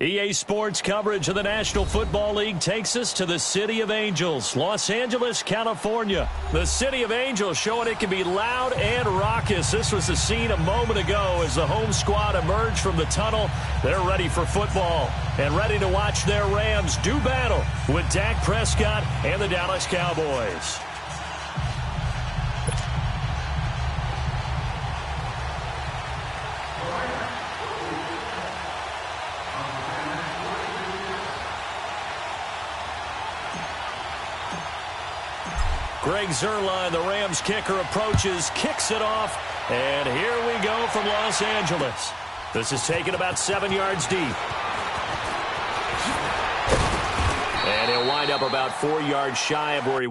EA Sports coverage of the National Football League takes us to the City of Angels, Los Angeles, California. The City of Angels showing it can be loud and raucous. This was the scene a moment ago as the home squad emerged from the tunnel. They're ready for football and ready to watch their Rams do battle with Dak Prescott and the Dallas Cowboys. Greg Zuerlein, the Rams kicker, approaches, kicks it off, and here we go from Los Angeles. This is taken about 7 yards deep. And he'll wind up about 4 yards shy of where he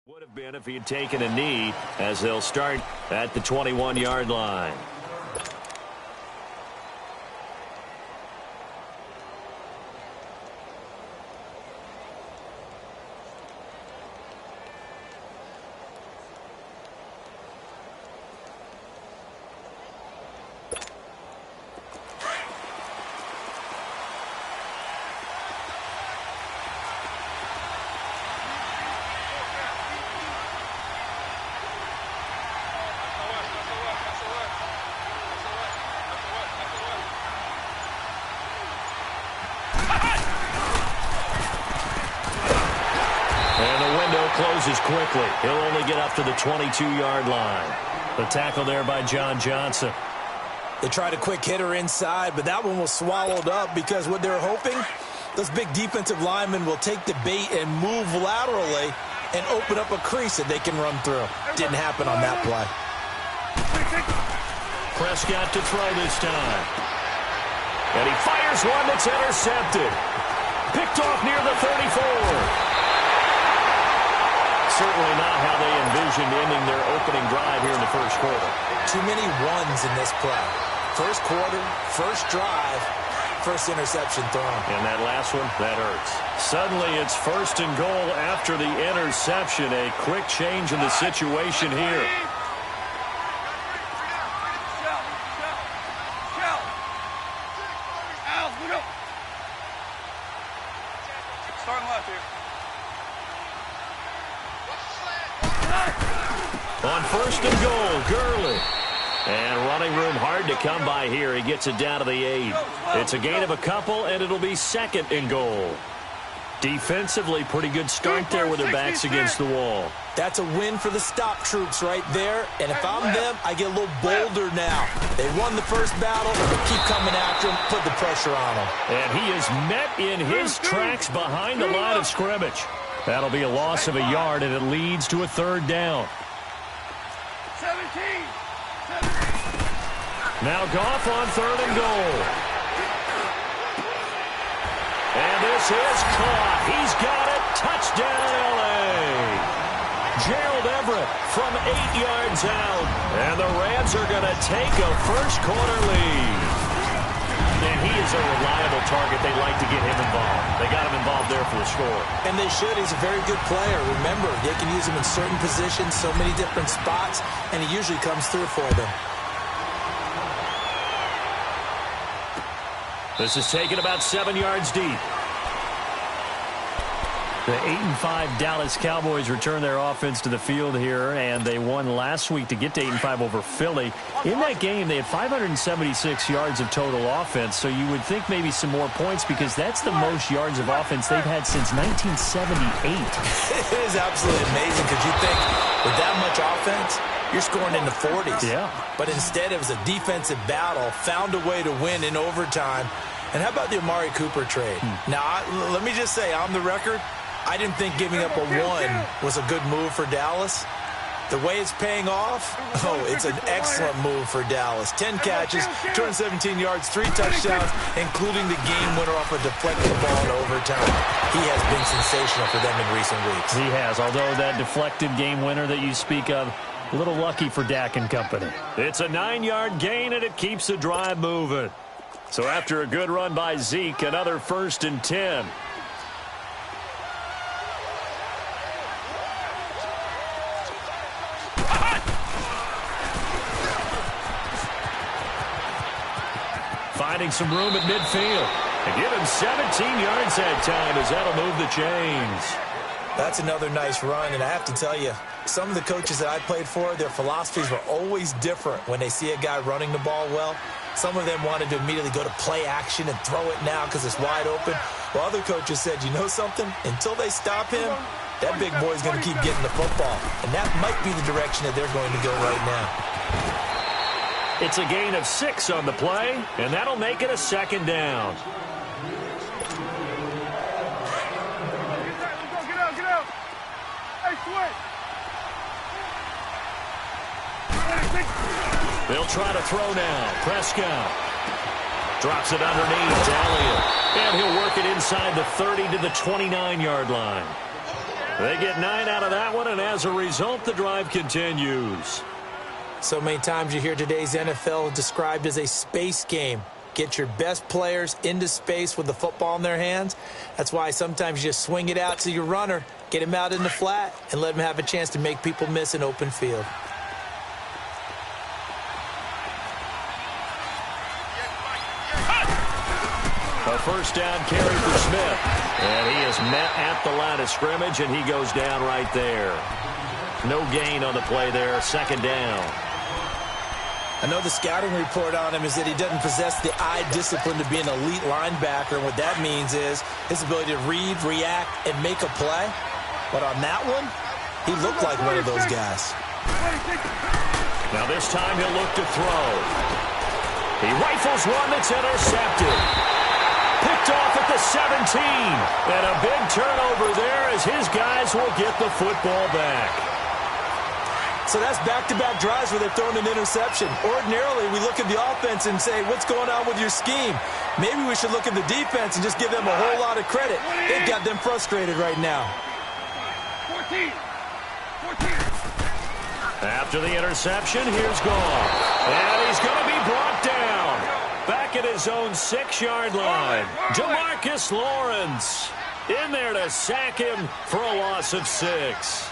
would have been if he had taken a knee, as they'll start at the 21-yard line. Closes quickly. He'll only get up to the 22-yard line. The tackle there by John Johnson. They tried a quick hitter inside, but that one was swallowed up because what they're hoping, those big defensive linemen will take the bait and move laterally and open up a crease that they can run through. Didn't happen on that play. Prescott to throw this time. And he fires one that's intercepted. Picked off near the 34. Certainly not how they envisioned ending their opening drive here in the first quarter. Too many ones in this play. First quarter, first drive, first interception thrown. And that last one, that hurts. Suddenly it's first and goal after the interception. A quick change in the situation here. Starting left here. On first and goal, Gurley. And running room hard to come by here. He gets it down to the 8. It's a gain of a couple, and it'll be second and goal. Defensively, pretty good start there with their backs against the wall. That's a win for the stop troops right there. And if I'm them, I get a little bolder now. They won the first battle. Keep coming after him. Put the pressure on him. And he is met in his tracks behind the line of scrimmage. That'll be a loss of a yard, and it leads to a third down. 17. Now Goff on third and goal. And this is caught. He's got it. Touchdown, L.A. Gerald Everett from 8 yards out. And the Rams are going to take a first quarter lead. And he is a reliable target. They like to get him involved. They got him involved there for the score. And they should. He's a very good player. Remember, they can use him in certain positions, so many different spots, and he usually comes through for them. This is taken about 7 yards deep. The 8-5 Dallas Cowboys return their offense to the field here, and they won last week to get to 8-5 over Philly. In that game, they had 576 yards of total offense, so you would think maybe some more points because that's the most yards of offense they've had since 1978. It is absolutely amazing because you think with that much offense, you're scoring in the 40s. Yeah. But instead, it was a defensive battle, found a way to win in overtime. And how about the Amari Cooper trade? Now, let me just say, on the record, I didn't think giving up a 1 was a good move for Dallas. The way it's paying off, it's an excellent move for Dallas. 10 catches, 217 yards, 3 touchdowns, including the game winner off a deflected ball in overtime. He has been sensational for them in recent weeks. He has, although that deflected game winner that you speak of, a little lucky for Dak and company. It's a 9-yard gain, and it keeps the drive moving. So after a good run by Zeke, another 1st and 10. Finding some room at midfield. And give him 17 yards that time as that'll move the chains. That's another nice run, and I have to tell you, some of the coaches that I played for, their philosophies were always different when they see a guy running the ball well. Some of them wanted to immediately go to play action and throw it now because it's wide open. While other coaches said, you know something? Until they stop him, that big boy's going to keep getting the football. And that might be the direction that they're going to go right now. It's a gain of 6 on the play, and that'll make it a 2nd down. They'll try to throw now. Prescott drops it underneath to Elliott. And he'll work it inside the 30 to the 29-yard line. They get 9 out of that one, and as a result, the drive continues. So many times you hear today's NFL described as a space game. Get your best players into space with the football in their hands. That's why sometimes you just swing it out to your runner, get him out in the flat, and let him have a chance to make people miss an open field. A 1st down carry for Smith. And he is met at the line of scrimmage, and he goes down right there. No gain on the play there, 2nd down. I know the scouting report on him is that he doesn't possess the eye discipline to be an elite linebacker. And what that means is his ability to read, react, and make a play. But on that one, he looked like one of those guys. Now this time he'll look to throw. He rifles one that's intercepted. Picked off at the 17. And a big turnover there as his guys will get the football back. So that's back-to-back drives where they're throwing an interception. Ordinarily, we look at the offense and say, what's going on with your scheme? Maybe we should look at the defense and just give them a whole lot of credit. They've got them frustrated right now. 14. After the interception, here's Goff. And he's going to be brought down. Back at his own 6-yard line. Demarcus Lawrence in there to sack him for a loss of 6.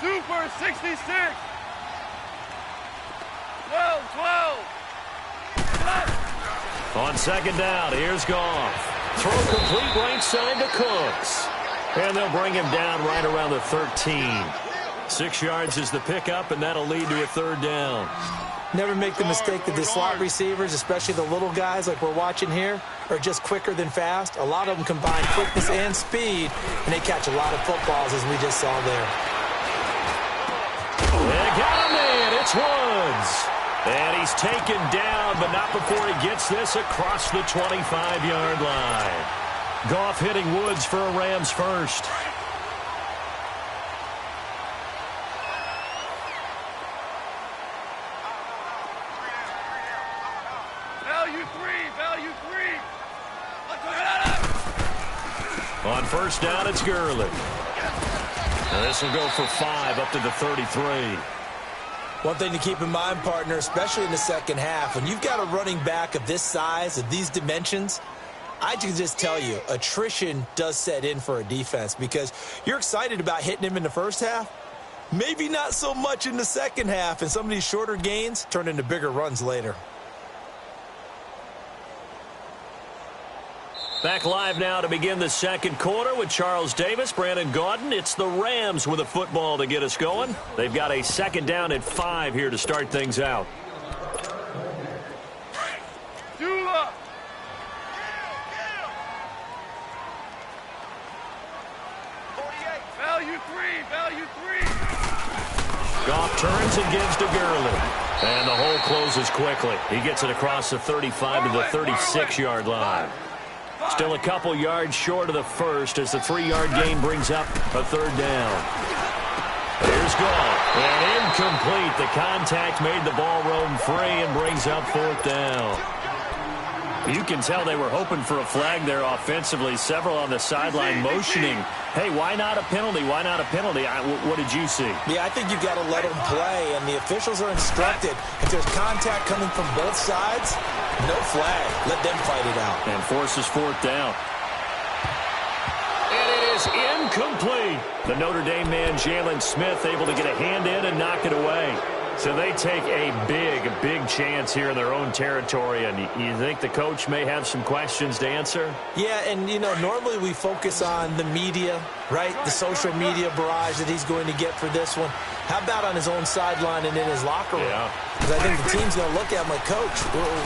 Super 66. 12. On 2nd down, here's Goff. Throw complete right side to Cooks. And they'll bring him down right around the 13. 6 yards is the pickup, and that'll lead to a 3rd down. Never make the mistake that the slot receivers, especially the little guys like we're watching here, are just quicker than fast. A lot of them combine quickness and speed, and they catch a lot of footballs, as we just saw there. They got him in. It's Woods. And he's taken down, but not before he gets this across the 25-yard line. Goff hitting Woods for a Rams first. Value three. On 1st down, it's Gurley. And this will go for 5 up to the 33. One thing to keep in mind, partner, especially in the second half, when you've got a running back of this size, of these dimensions, I can just tell you, attrition does set in for a defense because you're excited about hitting him in the first half. Maybe not so much in the second half, and some of these shorter gains turn into bigger runs later. Back live now to begin the second quarter with Charles Davis, Brandon Gaudin. It's the Rams with a football to get us going. They've got a second down at 5 here to start things out. Value three. Goff turns and gives to Gurley. And the hole closes quickly. He gets it across the 35 to the 36-yard line. Still a couple yards short of the first as the 3-yard gain brings up a third down. Here's Goff. And incomplete. The contact made the ball roam free and brings up fourth down. You can tell they were hoping for a flag there offensively. Several on the sideline motioning. Hey, why not a penalty? Why not a penalty? What did you see? Yeah, I think you've got to let them play, and the officials are instructed. If there's contact coming from both sides, no flag. Let them fight it out. And forces fourth down. And it is incomplete. The Notre Dame man, Jalen Smith, able to get a hand in and knock it away. So they take a big chance here in their own territory. And you think the coach may have some questions to answer? Yeah, and, you know, normally we focus on the media, right? The social media barrage that he's going to get for this one. How about on his own sideline and in his locker room? Yeah. Because I think the team's going to look at him like, Coach,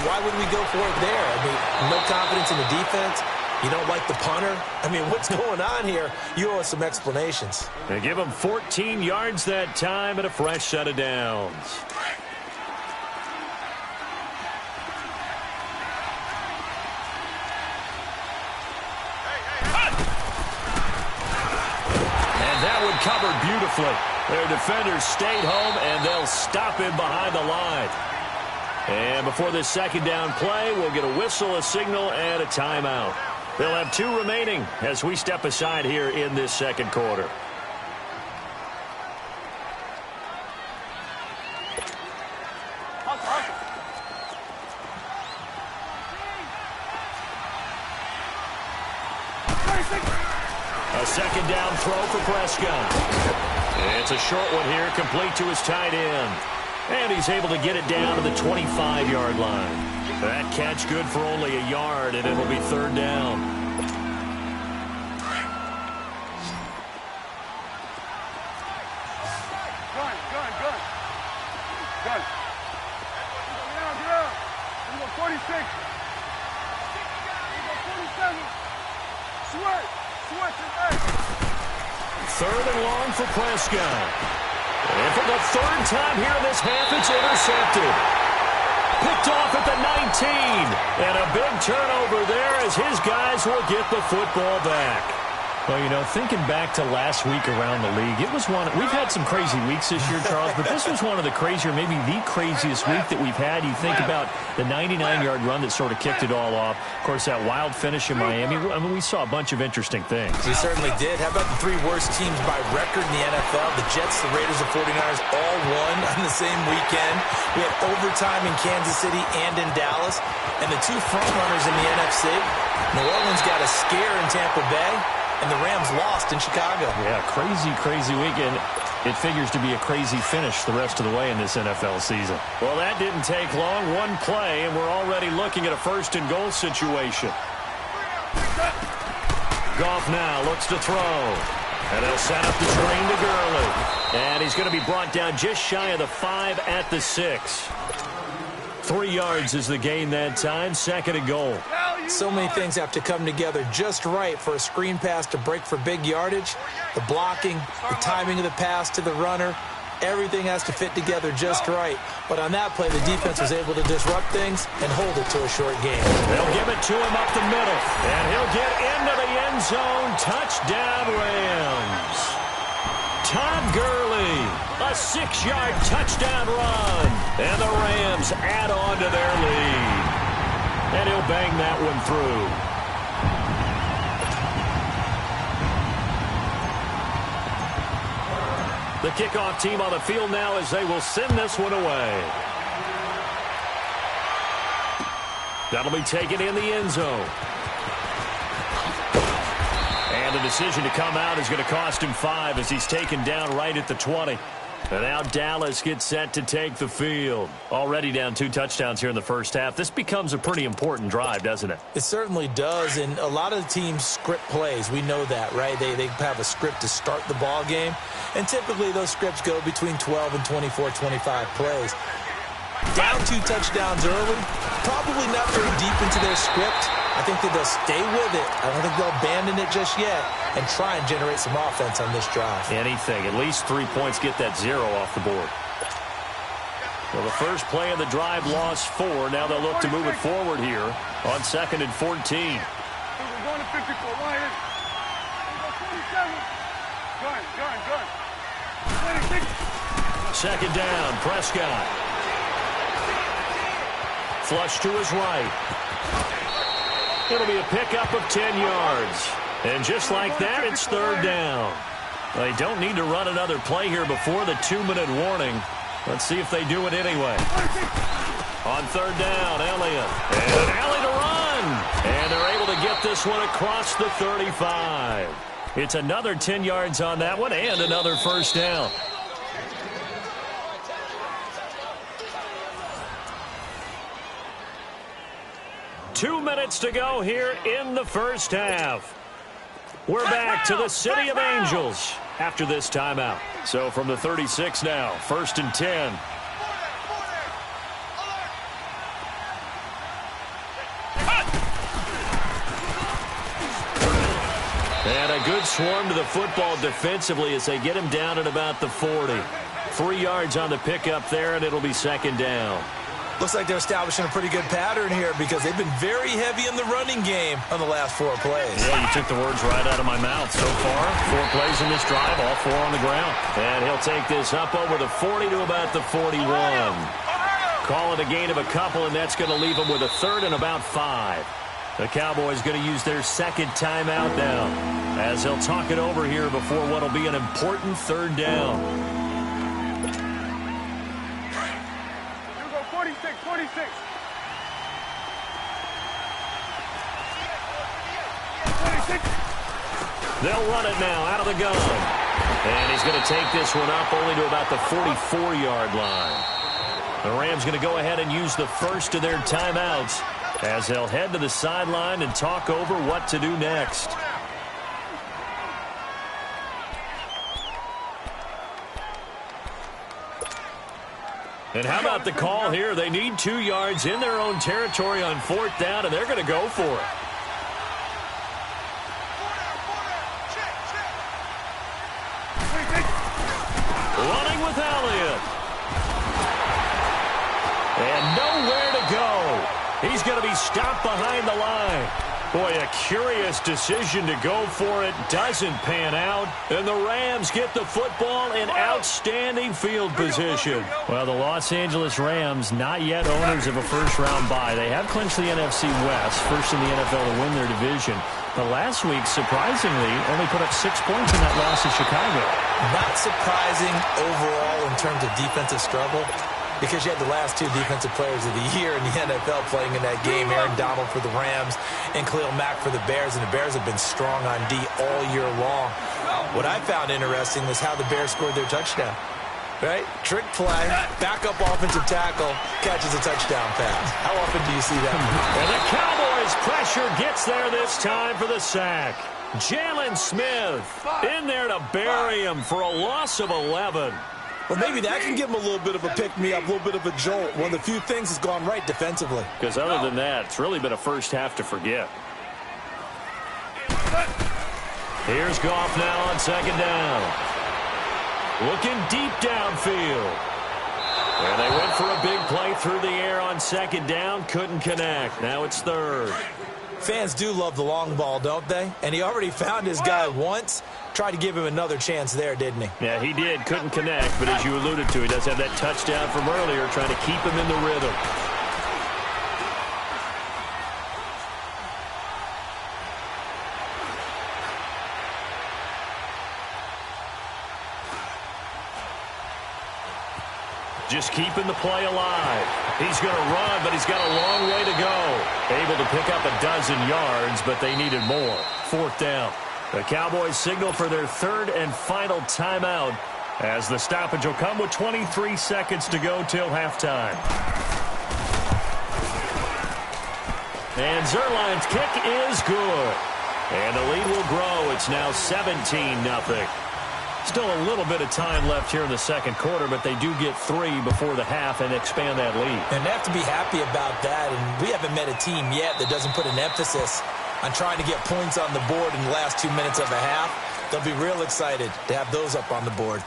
why would we go for it there? I mean, no confidence in the defense. You don't like the punter? I mean, what's going on here? You owe us some explanations. They give him 14 yards that time and a fresh set of downs. And that one covered beautifully. Their defenders stayed home, and they'll stop him behind the line. And before this second down play, we'll get a whistle, a signal, and a timeout. They'll have 2 remaining as we step aside here in this second quarter. A second down throw for Prescott. It's a short one here, complete to his tight end. And he's able to get it down to the 25-yard line. That catch good for only a yard, and it'll be third down. Gun. Get out. We go 46. We go 47. Switch. Third and long for Prescott. And for the third time here in this half, it's intercepted. Picked off at the 19. And a big turnover there as his guys will get the football back. Well, you know, thinking back to last week around the league, it was one. We've had some crazy weeks this year, Charles, but this was one of the crazier, maybe the craziest week that we've had. You think about the 99-yard run that sort of kicked it all off. Of course, that wild finish in Miami. I mean, we saw a bunch of interesting things. We certainly did. How about the 3 worst teams by record in the NFL? The Jets, the Raiders, and 49ers all won on the same weekend. We had overtime in Kansas City and in Dallas. And the 2 frontrunners in the NFC, New Orleans got a scare in Tampa Bay. And the Rams lost in Chicago. Yeah, crazy weekend. It figures to be a crazy finish the rest of the way in this NFL season. Well, that didn't take long. One play, and we're already looking at a first-and-goal situation. Goff now looks to throw. And they'll set up the screen to Gurley. And he's going to be brought down just shy of the 5 at the 6. 3 yards is the gain that time. Second and goal. So many things have to come together just right for a screen pass to break for big yardage. The blocking, the timing of the pass to the runner, everything has to fit together just right. But on that play, the defense was able to disrupt things and hold it to a short game. They'll give it to him up the middle, and he'll get into the end zone. Touchdown, Rams. Todd Gurley, a 6-yard touchdown run, and the Rams add on to their lead. And he'll bang that one through. The kickoff team on the field now as they will send this one away. That'll be taken in the end zone. And the decision to come out is going to cost him 5 as he's taken down right at the 20. And now Dallas gets set to take the field. Already down 2 touchdowns here in the first half. This becomes a pretty important drive, doesn't it? It certainly does, and a lot of the teams script plays. We know that, right? They have a script to start the ball game, and typically those scripts go between 12 and 24, 25 plays. Down 2 touchdowns early, probably not very deep into their script. I think that they'll stay with it. I don't think they'll abandon it just yet and try and generate some offense on this drive. Anything. At least 3 points, get that 0 off the board. Well, the first play of the drive lost 4. Now they'll look to move it forward here on 2nd and 14. We're going to 54. Lions. We're going 27. Gun. 26. Second down, Prescott. Flush to his right. It'll be a pickup of 10 yards. And just like that, it's 3rd down. They don't need to run another play here before the 2-minute warning. Let's see if they do it anyway. On 3rd down, Elliott. And Alley to run. And they're able to get this one across the 35. It's another 10 yards on that one and another first down. Two minutes to go here in the first half. We're back to the City of Angels after this timeout. So from the 36 now, 1st and 10. And a good swarm to the football defensively as they get him down at about the 40. 3 yards on the pickup there, and it'll be 2nd down. Looks like they're establishing a pretty good pattern here because they've been very heavy in the running game on the last 4 plays. Yeah, you took the words right out of my mouth. So far, 4 plays in this drive, all 4 on the ground. And he'll take this up over the 40 to about the 41. Call it a gain of a couple, and that's going to leave them with a 3rd and about 5. The Cowboys going to use their 2nd timeout now as they'll talk it over here before what will be an important 3rd down. 46. They'll run it now out of the gun. And he's going to take this one up only to about the 44-yard line. The Rams going to go ahead and use the first of their timeouts as they'll head to the sideline and talk over what to do next. And how about the call here? They need 2 yards in their own territory on 4th down, and they're going to go for it. Running with Elliott. And nowhere to go. He's going to be stopped behind the line. Boy, a curious decision to go for it. Doesn't pan out. And the Rams get the football in outstanding field position. Well, the Los Angeles Rams, not yet owners of a first-round bye. They have clinched the NFC West, first in the NFL to win their division. But last week, surprisingly, only put up 6 points in that loss to Chicago. Not surprising overall in terms of defensive struggle, because you had the last 2 defensive players of the year in the NFL playing in that game, Aaron Donald for the Rams and Khalil Mack for the Bears, and the Bears have been strong on D all year long. What I found interesting was how the Bears scored their touchdown. Right? Trick play, backup offensive tackle, catches a touchdown pass. How often do you see that? And the Cowboys pressure gets there this time for the sack. Jalen Smith in there to bury him for a loss of 11. Well, maybe that can give him a little bit of a pick-me-up, a little bit of a jolt. One of the few things that's gone right defensively. Because other than that, it's really been a first half to forget. Here's Goff now on 2nd down. Looking deep downfield. And they went for a big play through the air on 2nd down. Couldn't connect. Now it's 3rd. Fans do love the long ball, don't they? And he already found his guy once. Tried to give him another chance there, didn't he? Yeah, he did. Couldn't connect. But as you alluded to, he does have that touchdown from earlier, trying to keep him in the rhythm. Just keeping the play alive. He's going to run, but he's got a long way to go. Able to pick up a dozen yards, but they needed more. 4th down. The Cowboys signal for their 3rd and final timeout as the stoppage will come with 23 seconds to go till halftime. And Zerline's kick is good. And the lead will grow. It's now 17-0. Still a little bit of time left here in the second quarter, but they do get 3 before the half and expand that lead. And they have to be happy about that. And we haven't met a team yet that doesn't put an emphasis on trying to get points on the board in the last 2 minutes of a half. They'll be real excited to have those up on the board.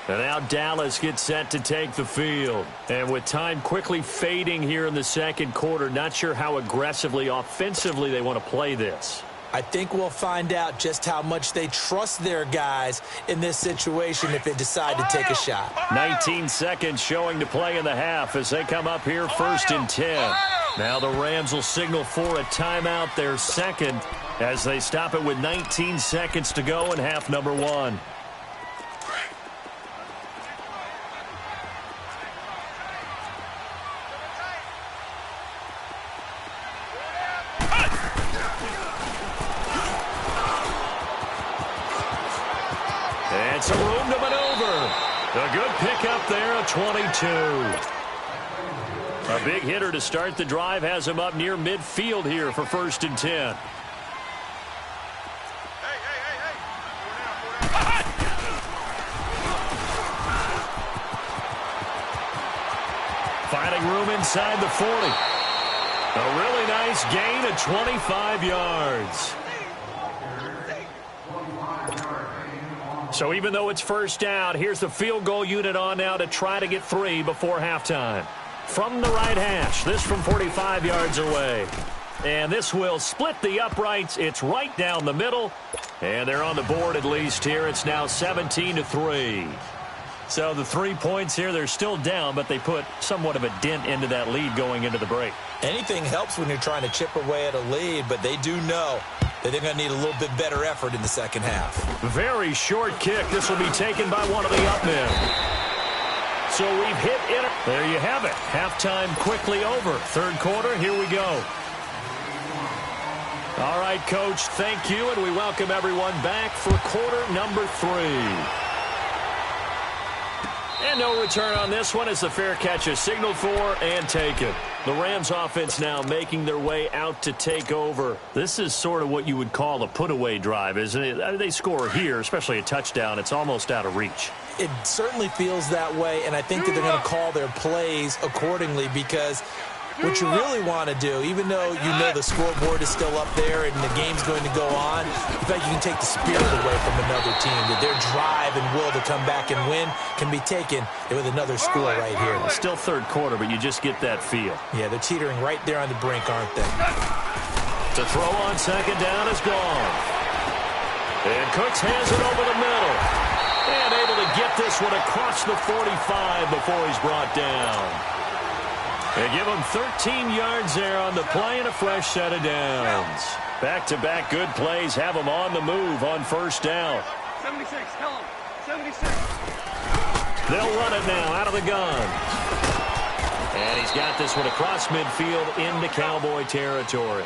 And now Dallas gets set to take the field. And with time quickly fading here in the second quarter, not sure how aggressively, offensively they want to play this. I think we'll find out just how much they trust their guys in this situation if they decide to take a shot. 19 seconds showing to play in the half as they come up here 1st and 10. Now the Rams will signal for a timeout, their second, as they stop it with 19 seconds to go in half number 1. And some room to maneuver. A good pickup there, a 22. A big hitter to start the drive has him up near midfield here for 1st and 10. Finding room inside the 40. A really nice gain of 25 yards. So even though it's first down, here's the field goal unit on now to try to get 3 before halftime. From the right hash, this from 45 yards away. And this will split the uprights. It's right down the middle. And they're on the board at least here. It's now 17-3. So the 3 points here, they're still down, but they put somewhat of a dent into that lead going into the break. Anything helps when you're trying to chip away at a lead, but they do know that they're going to need a little bit better effort in the second half. Very short kick. This will be taken by one of the up men. So we've hit it. There you have it. Halftime quickly over. Third quarter, here we go. All right, Coach, thank you, and we welcome everyone back for quarter number 3. And no return on this one as the fair catch is signaled for and taken. The Rams offense now making their way out to take over. This is sort of what you would call a put-away drive, isn't it? They score here, especially a touchdown. It's almost out of reach. It certainly feels that way, and I think that they're going to call their plays accordingly because what you really want to do, even though you know the scoreboard is still up there and the game's going to go on, in fact, you can take the spirit away from another team, that their drive and will to come back and win can be taken with another score right here. It's still third quarter, but you just get that feel. Yeah, they're teetering right there on the brink, aren't they? To throw on second down is gone. And Cooks has it over the middle. And able to get this one across the 45 before he's brought down. They give him 13 yards there on the play and a fresh set of downs. Back-to-back good plays have him on the move on first down. 76, tell him. 76. They'll run it now out of the gun. And he's got this one across midfield into Cowboy territory.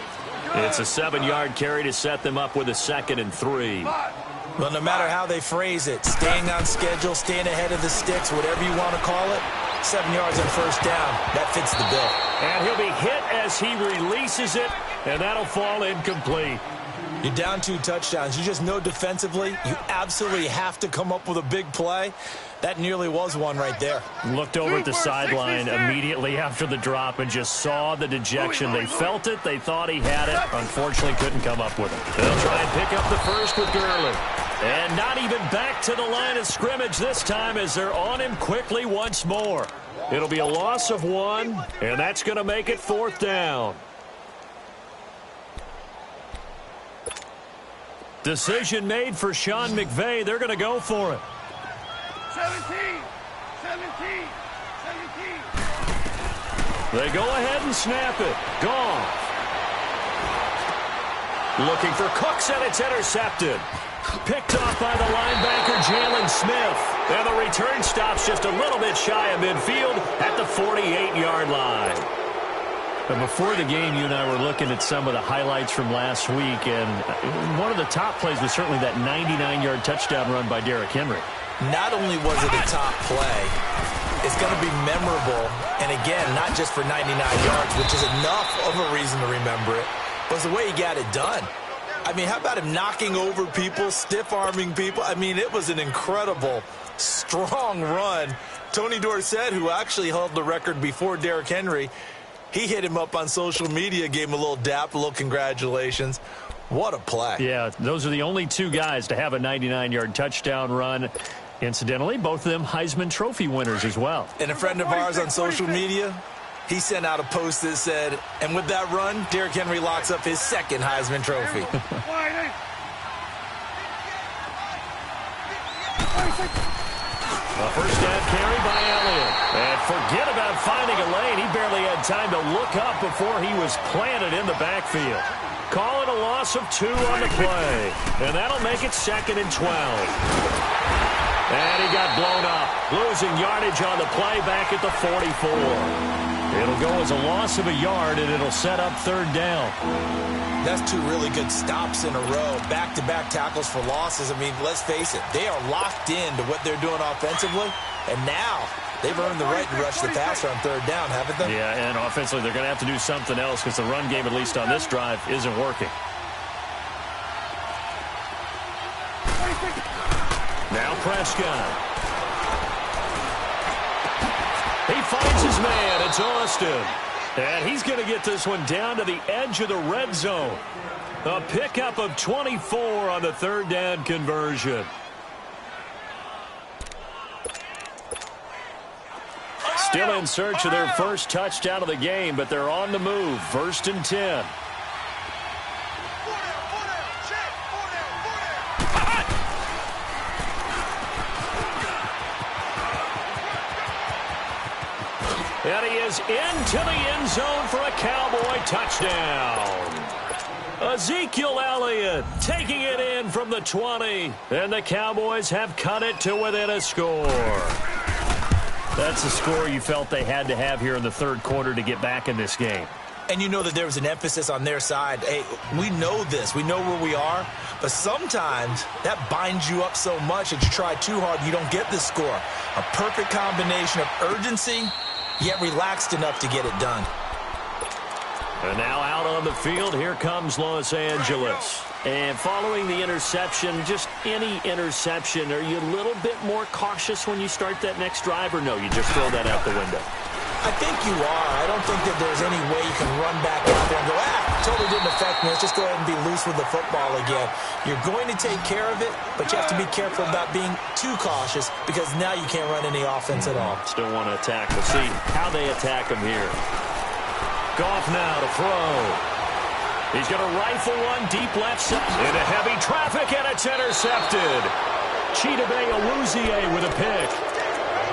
It's a 7-yard carry to set them up with a 2nd and 3. Well, no matter how they phrase it, staying on schedule, staying ahead of the sticks, whatever you want to call it, 7 yards on first down, that fits the bill. And he'll be hit as he releases it, and that'll fall incomplete. You're down 2 touchdowns. You just know defensively you absolutely have to come up with a big play. That nearly was one right there. Looked over at the sideline immediately after the drop and just saw the dejection. They felt it. They thought he had it. Unfortunately, couldn't come up with it. They'll try and pick up the first with Gurley. And not even back to the line of scrimmage this time as they're on him quickly once more. It'll be a loss of 1, and that's going to make it 4th down. Decision made for Sean McVay. They're going to go for it. 17. 17. 17. They go ahead and snap it. Gone. Looking for Cooks, and it's intercepted. Picked off by the linebacker, Jalen Smith. And the return stops just a little bit shy of midfield at the 48-yard line. But before the game, you and I were looking at some of the highlights from last week, and one of the top plays was certainly that 99-yard touchdown run by Derrick Henry. Not only was it a top play, it's going to be memorable. And again, not just for 99 yards, which is enough of a reason to remember it, but it's the way he got it done. I mean, how about him knocking over people, stiff-arming people? I mean, it was an incredible, strong run. Tony Dorsett, who actually held the record before Derrick Henry, he hit him up on social media, gave him a little dap, a little congratulations. What a play. Yeah, those are the only two guys to have a 99-yard touchdown run. Incidentally, both of them Heisman Trophy winners as well. And a friend of ours on social media, he sent out a post that said, and with that run, Derrick Henry locks up his second Heisman Trophy. A first down carry by Elliott. And forget about finding a lane. He barely had time to look up before he was planted in the backfield. Call it a loss of 2 on the play. And that'll make it 2nd and 12. And he got blown up, losing yardage on the play back at the 44. It'll go as a loss of a yard, and it'll set up 3rd down. That's 2 really good stops in a row. Back-to-back tackles for losses. I mean, let's face it, they are locked into what they're doing offensively, and now they've earned the right to rush the passer on 3rd down, haven't they? Yeah, and offensively, they're going to have to do something else because the run game, at least on this drive, isn't working. Now Prescott. He finds his man. It's Austin. And he's going to get this one down to the edge of the red zone. A pickup of 24 on the 3rd down conversion. Still in search of their first touchdown of the game, but they're on the move. 1st and 10. And he is into the end zone for a Cowboy touchdown. Ezekiel Elliott taking it in from the 20. And the Cowboys have cut it to within a score. That's the score you felt they had to have here in the 3rd quarter to get back in this game. And you know that there was an emphasis on their side. Hey, we know this. We know where we are. But sometimes that binds you up so much that you try too hard, you don't get the score. A perfect combination of urgency, yet relaxed enough to get it done. And now out on the field, here comes Los Angeles. And following the interception, just any interception, are you a little bit more cautious when you start that next drive, or no, you just throw that out the window? I think you are. I don't think that there's any way you can run back out there and go, totally didn't affect me. Let's just go ahead and be loose with the football again. You're going to take care of it, but you have to be careful about being too cautious because now you can't run any offense at all. Still want to attack. We'll see how they attack him here. Goff now to throw. He's going to rifle one deep left side into heavy traffic, and it's intercepted. Chidobe Awuzie with a pick.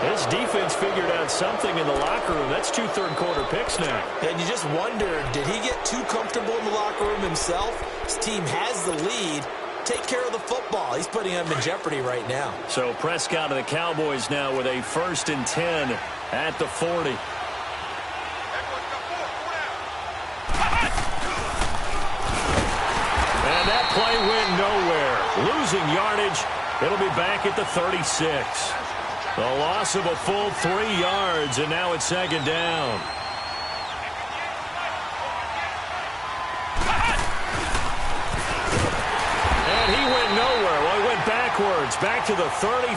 This defense figured out something in the locker room. That's 2 third-quarter picks now. And you just wonder, did he get too comfortable in the locker room himself? His team has the lead. Take care of the football. He's putting them in jeopardy right now. So Prescott and the Cowboys now with a 1st and 10 at the 40. And that play went nowhere. Losing yardage. It'll be back at the 36. A loss of a full 3 yards, and now it's 2nd down. And he went nowhere. Well, he went backwards, back to the 33.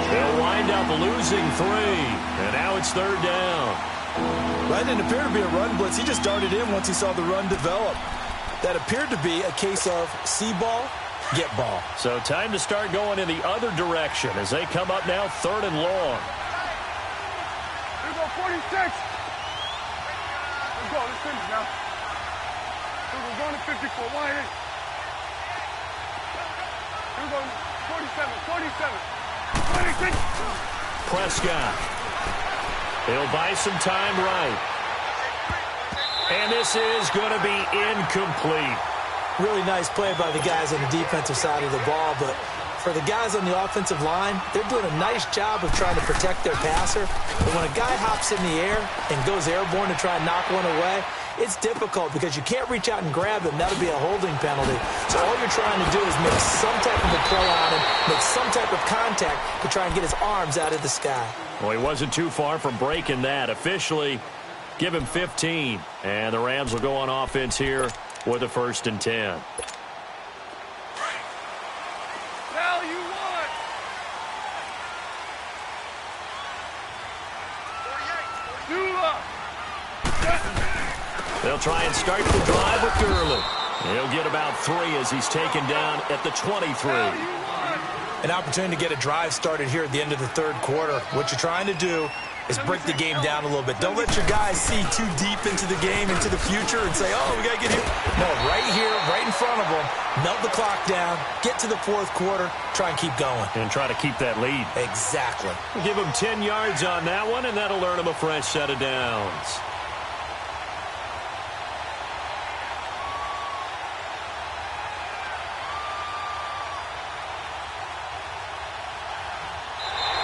They'll wind up losing 3, and now it's 3rd down. That didn't appear to be a run blitz. He just darted in once he saw the run develop. That appeared to be a case of see ball, get ball. So time to start going in the other direction as they come up now 3rd and long. Here we go, 46. Let's go, let's finish now. Here we go, going to 54, wide in. Here we go, 47, 46. Prescott. He'll buy some time right. And this is going to be incomplete. Really nice play by the guys on the defensive side of the ball, but for the guys on the offensive line, they're doing a nice job of trying to protect their passer. But when a guy hops in the air and goes airborne to try and knock one away, it's difficult because you can't reach out and grab him. That'll be a holding penalty. So all you're trying to do is make some type of a play on him, make some type of contact to try and get his arms out of the sky. Well, he wasn't too far from breaking that. Officially, give him 15. And the Rams will go on offense here with a 1st and 10. They'll try and start the drive with Gurley. He'll get about 3 as he's taken down at the 23. An opportunity to get a drive started here at the end of the 3rd quarter. What you're trying to do is break the game down a little bit. Don't let your guys see too deep into the game, into the future, and say, oh, we got to get here. No, right here, right in front of them, melt the clock down, get to the 4th quarter, try and keep going. And try to keep that lead. Exactly. We'll give them 10 yards on that one, and that'll earn them a fresh set of downs.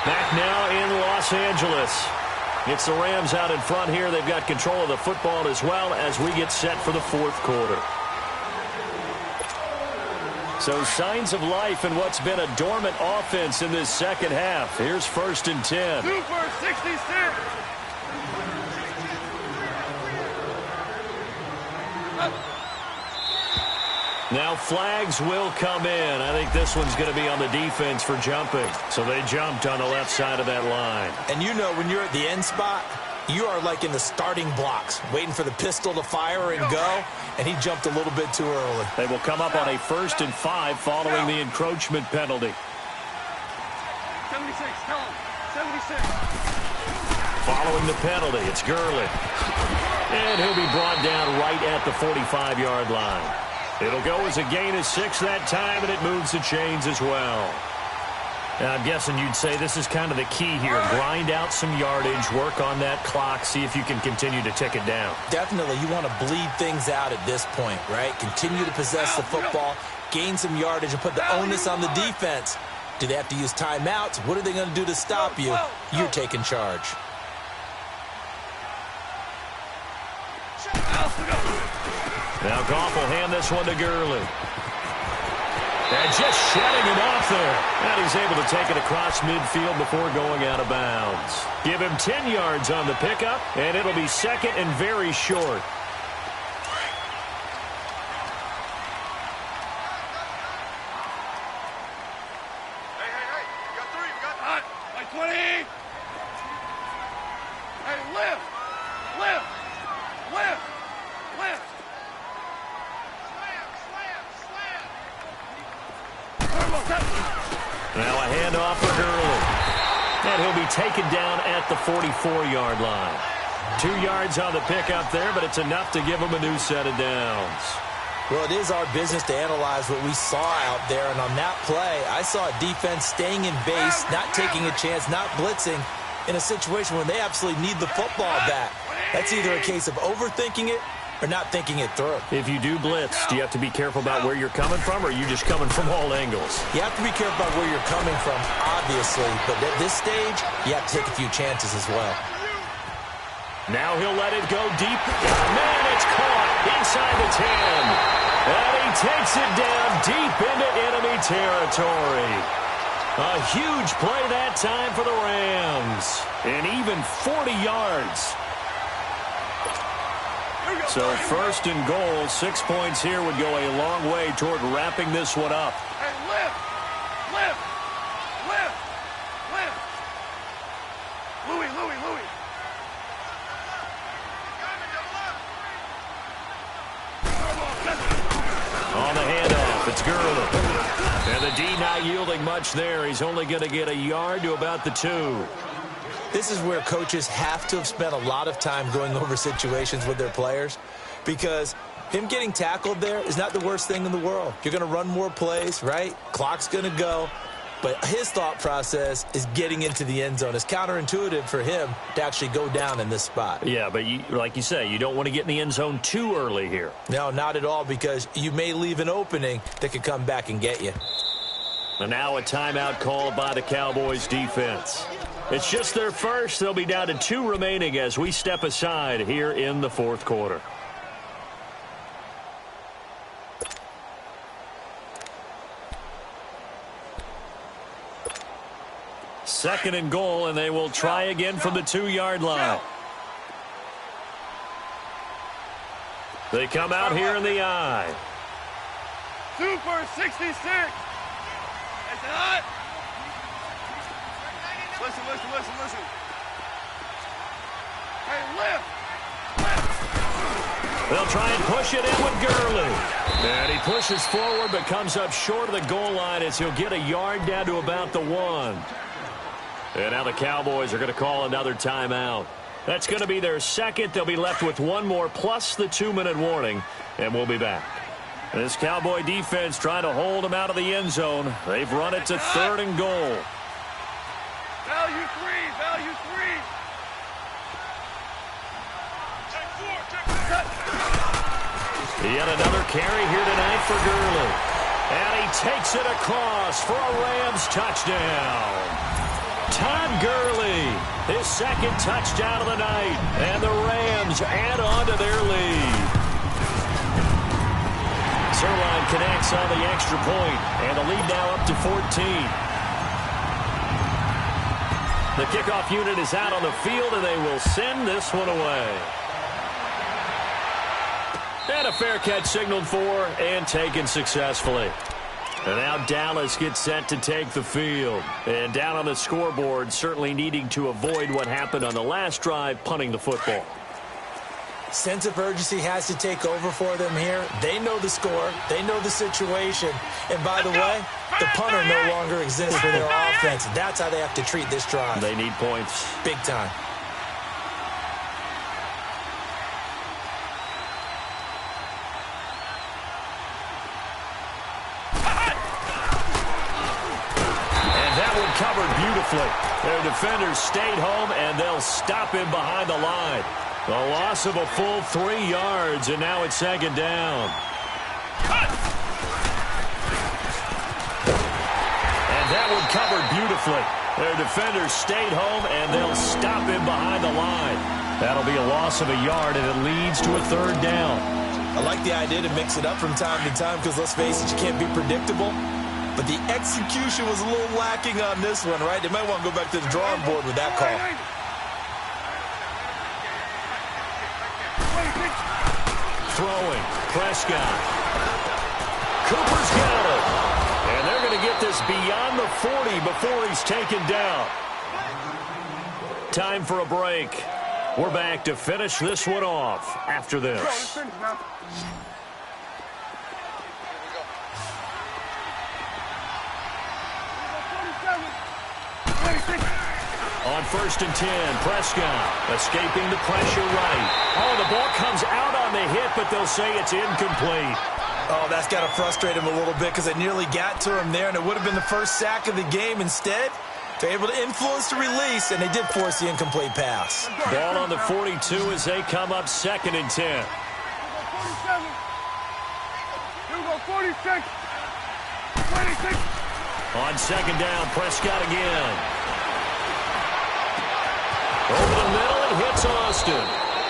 Back now in Los Angeles. It's the Rams out in front here. They've got control of the football as well as we get set for the 4th quarter. So signs of life in what's been a dormant offense in this 2nd half. Here's 1st and 10. 2 for 66. Now flags will come in. I think this one's going to be on the defense for jumping. So they jumped on the left side of that line. And you know when you're at the end spot, you are like in the starting blocks, waiting for the pistol to fire and go, and he jumped a little bit too early. They will come up on a 1st and 5 following the encroachment penalty. 76, tell him. 76. Following the penalty, it's Gurley. And he'll be brought down right at the 45-yard line. It'll go as a gain of 6 that time, and it moves the chains as well. Now, I'm guessing you'd say this is kind of the key here. Grind out some yardage, work on that clock, see if you can continue to tick it down. Definitely. You want to bleed things out at this point, right? Continue to possess the football, gain some yardage, and put the onus on the defense. Do they have to use timeouts? What are they going to do to stop you? You're taking charge. Now Goff will hand this one to Gurley. And just shutting him off there. And he's able to take it across midfield before going out of bounds. Give him 10 yards on the pickup, and it'll be 2nd and very short. Hey, you got 3, you got hot. Like 20. Hey, lift. Now a handoff for Gurley. And he'll be taken down at the 44-yard line. 2 yards on the pickup there, but it's enough to give him a new set of downs. Well, it is our business to analyze what we saw out there, and on that play, I saw a defense staying in base, not taking a chance, not blitzing, in a situation where they absolutely need the football back. That's either a case of overthinking it or not thinking it through. If you do blitz, do you have to be careful about where you're coming from, or are you just coming from all angles? You have to be careful about where you're coming from, obviously, but at this stage, you have to take a few chances as well. Now he'll let it go deep. Man, it's caught inside the 10. And he takes it down deep into enemy territory. A huge play that time for the Rams. And even 40 yards. So 1st and goal, 6 points here would go a long way toward wrapping this one up. Hey, lift. Louis. On the handoff, it's Gurley. And the D not yielding much there. He's only going to get a yard to about the 2. This is where coaches have to have spent a lot of time going over situations with their players, because him getting tackled there is not the worst thing in the world. You're going to run more plays, right? Clock's going to go. But his thought process is getting into the end zone. It's counterintuitive for him to actually go down in this spot. Yeah, but like you say, you don't want to get in the end zone too early here. No, not at all, because you may leave an opening that could come back and get you. And now a timeout called by the Cowboys defense. It's just their first. They'll be down to 2 remaining as we step aside here in the fourth quarter. Second and goal, and they will try again from the 2-yard line. They come out here in the I. Super 66. That's hot. Listen. Hey, lift. They'll try and push it in with Gurley. And he pushes forward but comes up short of the goal line as he'll get a yard down to about the 1. And now the Cowboys are going to call another timeout. That's going to be their second. They'll be left with 1 more plus the 2-minute warning, and we'll be back. This Cowboy defense trying to hold them out of the end zone. They've run it to 3rd and goal. Value 3. Yet another carry here tonight for Gurley. And he takes it across for a Rams touchdown. Todd Gurley, his second touchdown of the night. And the Rams add on to their lead. Zerline connects on the extra point, and the lead now up to 14. The kickoff unit is out on the field, and they will send this one away. And a fair catch signaled for and taken successfully. And now Dallas gets set to take the field. And down on the scoreboard, certainly needing to avoid what happened on the last drive, punting the football. Sense of urgency has to take over for them here. They know the score. They know the situation. And by the way, the punter no longer exists for their offense. That's how they have to treat this drive. They need points. Big time. Covered beautifully. Their defenders stayed home, and they'll stop him behind the line. A loss of a full 3 yards, and now it's 2nd down. And that one covered beautifully. Their defenders stayed home, and they'll stop him behind the line. That'll be a loss of a yard, and it leads to a 3rd down. I like the idea to mix it up from time to time because, let's face it, you can't be predictable. But the execution was a little lacking on this one, right? They might want to go back to the drawing board with that call. Throwing. Prescott. Cooper's got it. And they're going to get this beyond the 40 before he's taken down. Time for a break. We're back to finish this one off after this. On 1st and 10, Prescott escaping the pressure right. Oh, the ball comes out on the hit, but they'll say it's incomplete. Oh, that's got to frustrate him a little bit because it nearly got to him there, and it would have been the first sack of the game. Instead, they're able to influence the release, and they did force the incomplete pass. Ball on the 42 as they come up 2nd and 10. 46. On 2nd down, Prescott again. Over the middle, it hits Austin.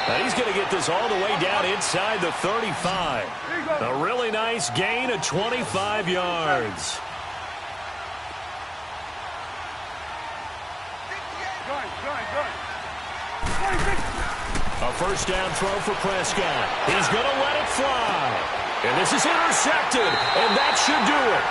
Now he's going to get this all the way down inside the 35. A really nice gain of 25 yards. A 1st down throw for Prescott. He's going to let it fly. And this is intercepted, and that should do it.